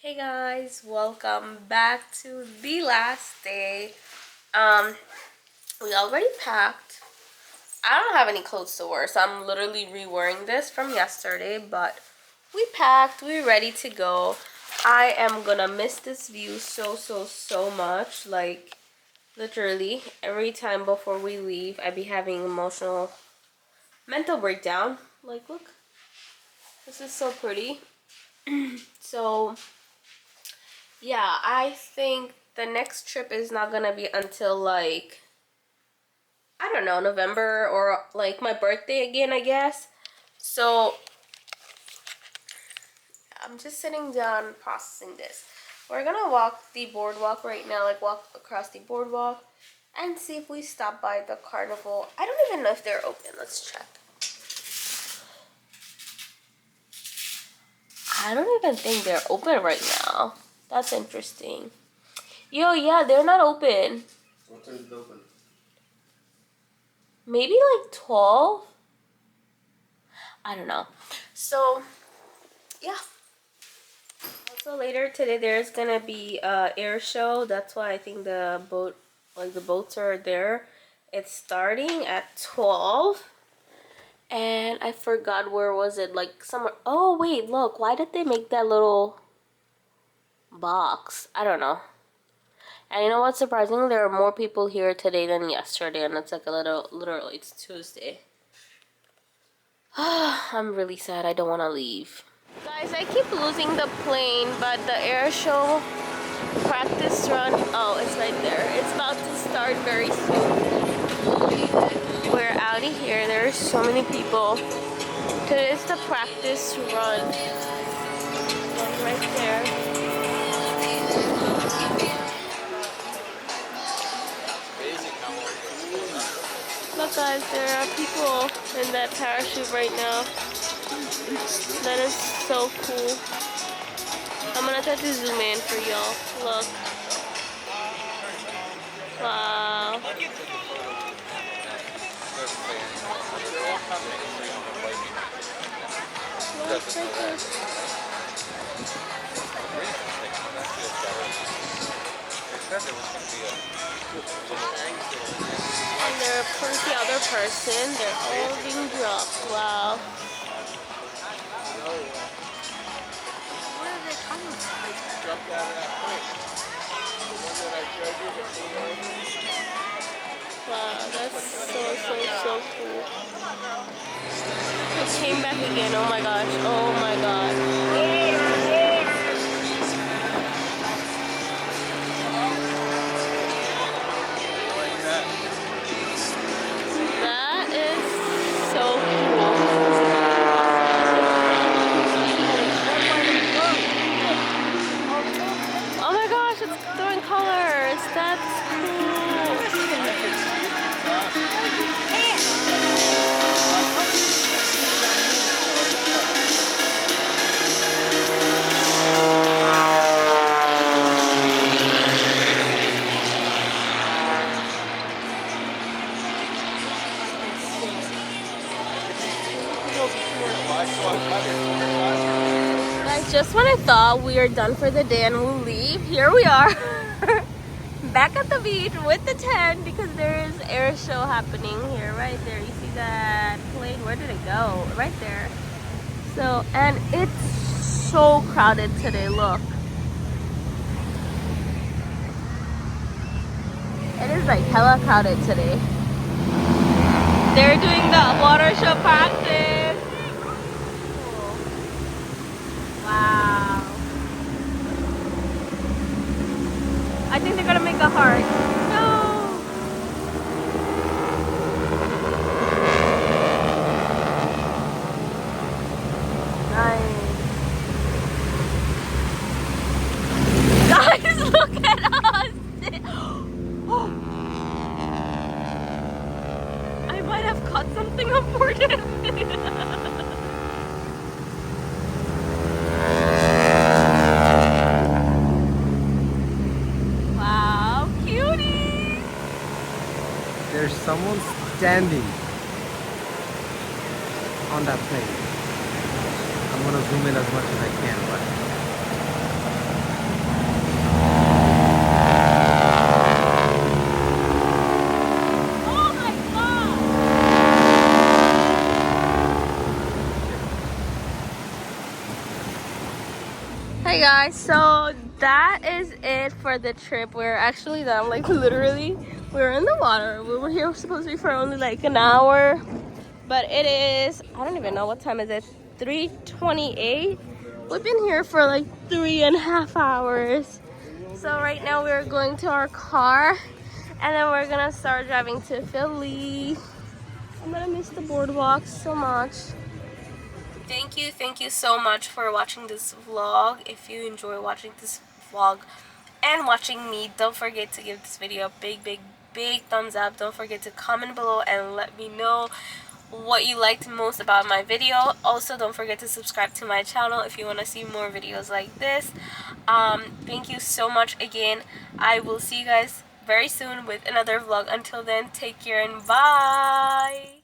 Hey guys, welcome back to the last day. Um, we already packed. I don't have any clothes to wear, so I'm literally re-wearing this from yesterday, but we packed, we're ready to go. I am gonna miss this view so much. Like, literally, every time before we leave, I be having mental breakdown. Like, look, this is so pretty. So yeah, I think the next trip is not gonna be until like, I don't know, November or like my birthday again, I guess. So I'm just sitting down processing this. We're gonna walk the boardwalk right now, like walk across the boardwalk and see if we stop by the carnival. I don't even know if they're open. Let's check. I don't even think they're open right now. That's interesting. Yo, yeah, they're not open. What time is it open? Maybe like 12. I don't know. So yeah. Also later today there's gonna be air show. That's why I think the boats are there. It's starting at 12. And I forgot where was it, like somewhere. Oh wait, look, why did they make that little box? I don't know. And you know what's surprising? There are more people here today than yesterday, and it's like literally it's Tuesday. I'm really sad. I don't want to leave. Guys, I keep losing the plane, but the air show practice run, oh, it's right there. It's about to start very soon. We're out of here. There's so many people. Today's the practice run. One right there. Look guys, there are people in that parachute right now. That is so cool. I'm gonna try to zoom in for y'all. Look. Wow. Look right there. And there's the other person. They're all being dropped. Wow. Where are they coming from? Jumped out of that point. The one that I showed you, the wow, that's so cool. It came back again. Oh my gosh. Oh my god. That is so cool. Oh my gosh, it's throwing colors. That's cool. Guys, just when I thought we are done for the day and we'll leave, here we are. Back at the beach with the tent because there is air show happening here, right there. You see that plane? Where did it go? Right there. So, and it's so crowded today, look. It is like hella crowded today. They're doing the water show practice. Cool. Wow. I think they're gonna make a heart. No. Nice. Guys, look at us. I might have caught something important. Wow, cutie. There's someone standing on that plane. I'm gonna zoom in as much as I can, but Hey guys, so that is it for the trip. We're actually done. Like literally, we're in the water. We were here supposed to be for only like an hour, but it is, I don't even know what time is it. 3:28. We've been here for like 3.5 hours. So right now we're going to our car, and then we're gonna start driving to Philly. I'm gonna miss the boardwalk so much. Thank you so much for watching this vlog. If you enjoy watching this vlog and watching me, don't forget to give this video a big thumbs up. Don't forget to comment below and let me know what you liked most about my video. Also, don't forget to subscribe to my channel if you want to see more videos like this. Thank you so much again. I will see you guys very soon with another vlog. Until then, take care and bye.